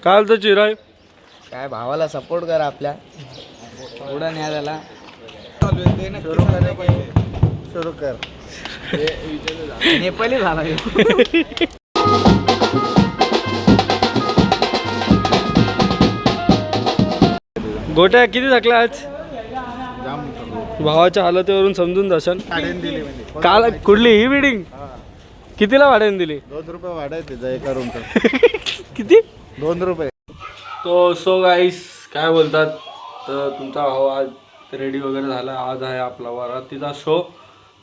काल तर चिराय काय भावाला सपोर्ट कर आपल्या पुढं न्या त्याला सुरू कर नेपाळी झाला गोट्या किती थकला आज? भावाच्या हालतीवरून समजून जाशाल. काल कुठली ही बिल्डिंग कितीला भाड्याने दिली? 2 रुपये भाडं आहे त्याचं एका रूमचं. किती? 2 रुपये. तो सो गाईस काय बोलतात तर तुमचा भाऊ आज रेडी वगैरे झाला. आज आहे आपला वरातीचा शो.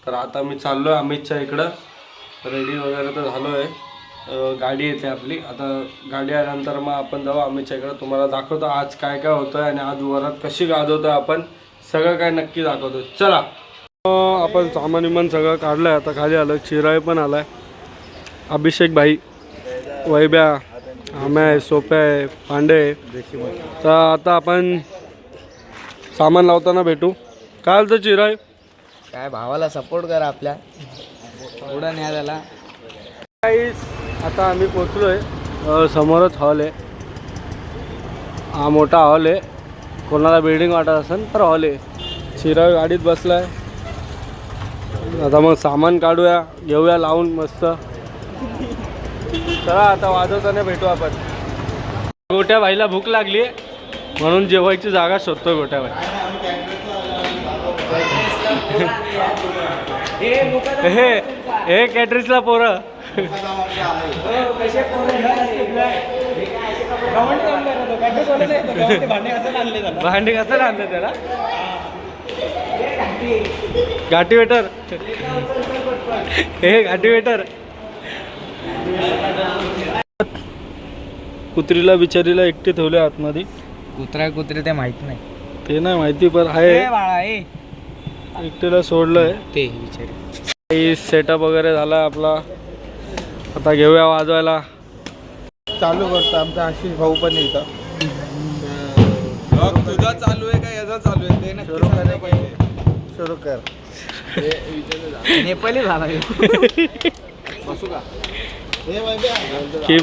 तर आता मी चाललो आहे अमितच्या इकडं. रेडी वगैरे तर झालो आहे. गाडी येते आपली. आता गाडी आल्यानंतर मग आपण जाऊ अमितच्या इकडं. तुम्हाला दाखवतो आज काय काय होतं आहे आणि आज वरात कशी गाजवतो आपण सगळं काय नक्की दाखवतो. चला आपण सामान विमान सगळं काढलं आहे. आता खाली आलं. चिराय पण आला आहे. अभिषेक भाई, वैभ्या, आम्या, सोप्या आहे, पांडे. तर आता आपण सामान लावताना भेटू. काल तर चिराय काय भावाला सपोर्ट कर आपल्या पुढं न्या त्याला. आता आम्ही पोचलो आहे. समोरच हॉल आहे. हा मोठा हॉल आहे. कोणाला बिल्डिंग वाटत असेल तर हॉल आहे. चिराय गाडीत बसला आहे. आता मग सामान काढूया, घेऊया लावून मस्त. चला आता वाजवताना भेटू आपण. गोट्या भाईला भूक लागली आहे म्हणून जेवायची जागा शोधतोय गोट्या भाई. हे कॅटरिसला पोरं भांडी कसं आणलं त्याला. घाटी वेटर, हे घाटी वेटर. कुत्रीला बिचारीला एकटे ठेवले आतमध्ये. कुत्रे ते माहित नाही. ते नाही माहिती पण आहे. बाळा एकटीला सोडलंय ते विचार. सेटअप वगैरे झाला आपला. आता घेऊया वाजवायला. चालू करतो आमचा आशिष भाऊ पण येतं. तुझा चालू आहे का याचा चालू आहे ते सुरू कर पहिले. सुरू कर. नेपाळी झाला बसू का की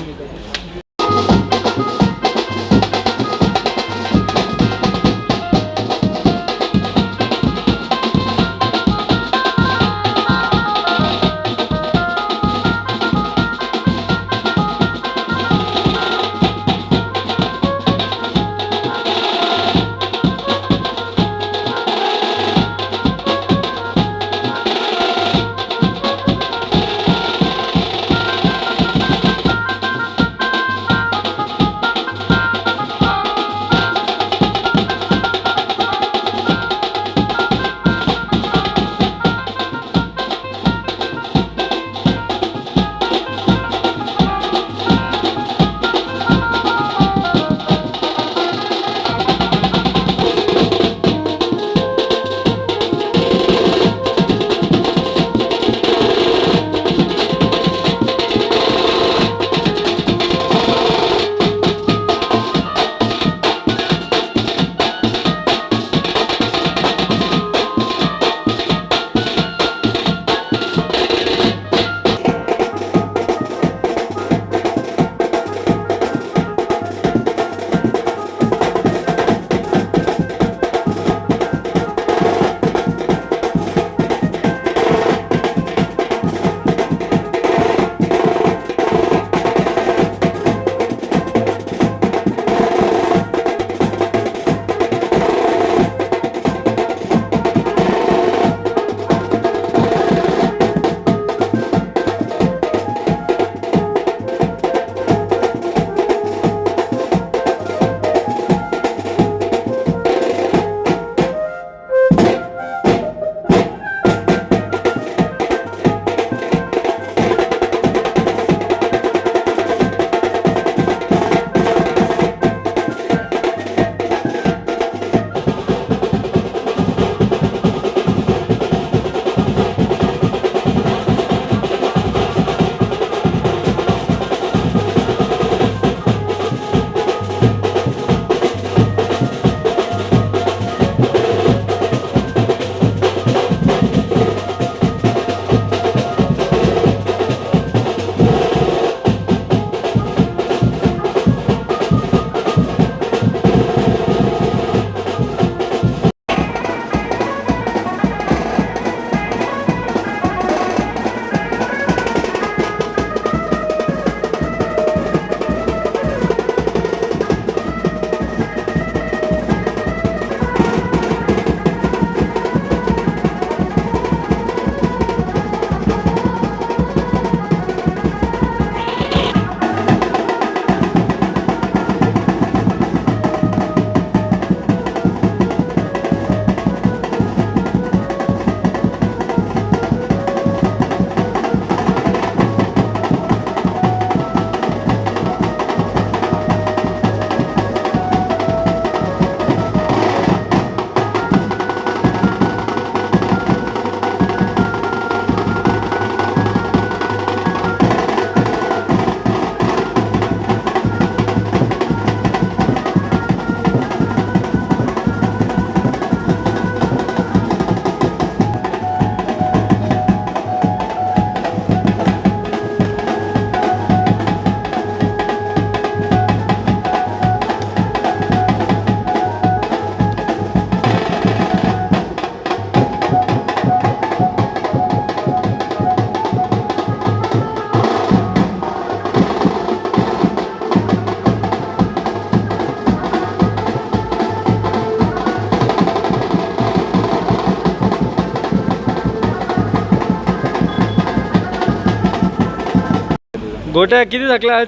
गोट्या किती थकला आज?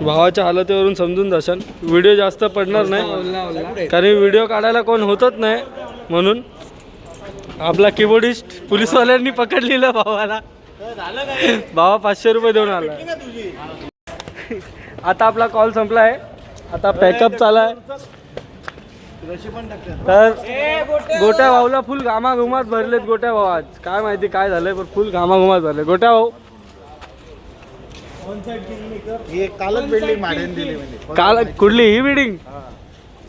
भावाच्या हालतीवरून समजून जाशाल. व्हिडिओ जास्त पडणार नाही कारण व्हिडिओ काढायला कोण होतच नाही, म्हणून आपला कीबोर्डिस्ट पोलिसवाल्यांनी पकडलेलं भावाला. भावा 500 रुपये देऊन आला. आता आपला कॉल संपला आहे, आता पॅकअप चालू आहे. तर गोट्या भाऊला फुल घामाघुमात भरलेत. गोट्या भाऊ आज काय माहिती काय झालंय, पण फुल घामाघुमात भरले. गोट्या भाऊ कालच बिल्डिंग भाड्याने दिली म्हणजे काल कुठली ही बिल्डिंग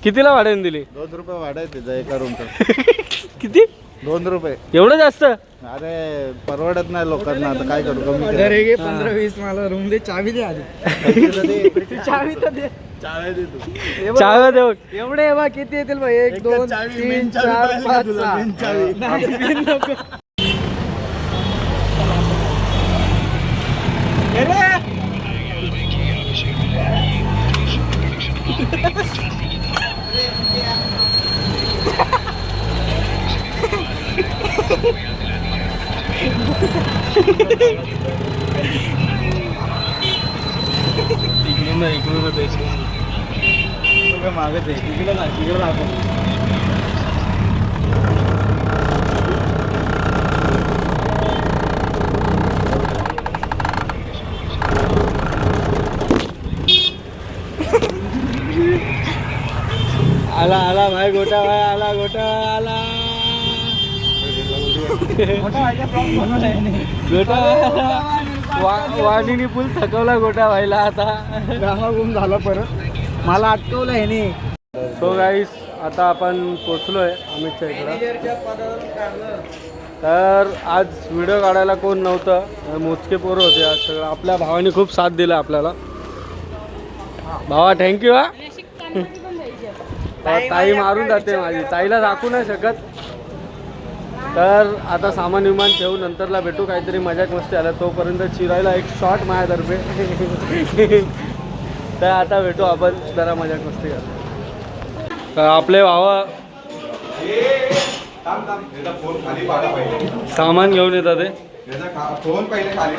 कितीला भाड्याने दिली? 2 रुपये भाडं आहे तिचं एका रूमचं. किती? 2 रुपये. एवढं जास्त? अरे परवडत नाही लोकांना, आता काय करू, कमी करा. 15-20 मला रूम दे, चावी दे आधी. चावी तर दे. चाव्या दे तू. चहा देऊन एवढे बा किती येतील बा? 1 2 3 4 5 6. मागत आहे तिकडे दाखव. आला आला भाई गोटा भाई आला गोटा आला गोटा वाणीने फुल थकवला गोटा भाईला. आता घामाघूम झाला परत, मला अटकवलं ह्याने. सो गाईस आता आपण पोचलोय अमितच्या इकडं. तर आज व्हिडिओ काढायला कोण नव्हतं, मोजके पोरं होते आज सगळं. आपल्या भावाने खूप साथ दिला आपल्याला. भावा थँक्यू. हा ताई मारून जाते माझी, ताईला दाखवू नाही शकत. तर आता सामान विमान ठेवू, नंतरला भेटू. काहीतरी मजाक मस्ती आला तोपर्यंत चिरायला एक शॉट माझ्यातर्फे. तर आता भेटू आपण, जरा मजाक मस्ती करू. तर आपले भावा सामान घेऊन येतात ते. फोन पहिले खाली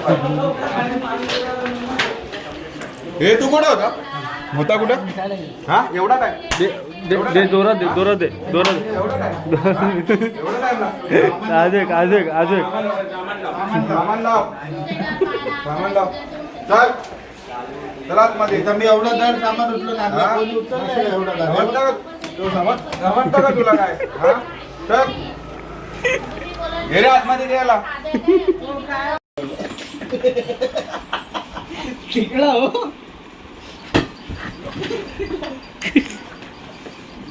हे तू कुठं होता कुठं? हा एवढा काय? दे दोरा दे दोरा दे दोरा दे. आज एक आज एक आज एक सामान लाव चल चला आतमध्ये. मी एवढं जर सामान उचलून सामान का तुला काय? हा चल घे रे आतमध्ये द्यायला.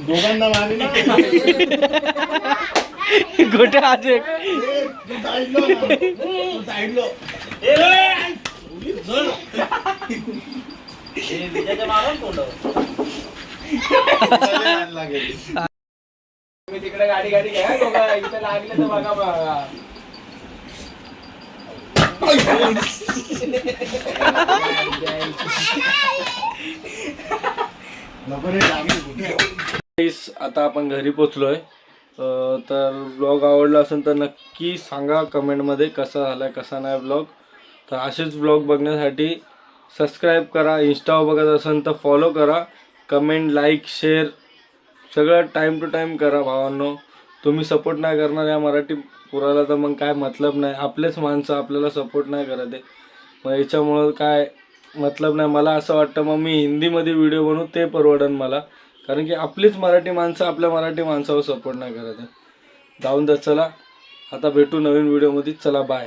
दोघांना मारली ना गोटे आज एक मी तिकडे गाडी घ्या, इथे लागले तर बघा. आता आपण घरी पोचलोय. तर ब्लॉग आवडला असेल तर नक्की सांगा कमेंटमध्ये कसा झाला कसा नाही ब्लॉग. तर असेच ब्लॉग बघण्यासाठी सबस्क्राईब करा. इंस्टावर बघत असेल तर फॉलो करा. कमेंट लाईक शेअर सगळं टाईम टू टाईम करा भावांनो. तुम्ही सपोर्ट नाही करणार या मराठी पुराला तर मग काय मतलब नाही. आपलेच माणसं आपल्याला सपोर्ट नाही करत आहे, मग याच्यामुळं काय मतलब नाही. मला असं वाटतं मग मी हिंदीमध्ये व्हिडिओ बनवू ते परवडन मला, कारण की आपलीच मराठी माणसं आपल्या मराठी माणसावर सपोर्ट नाही करत आहे. जाऊन द्या. चला आता भेटू नवीन व्हिडिओमध्ये. चला बाय.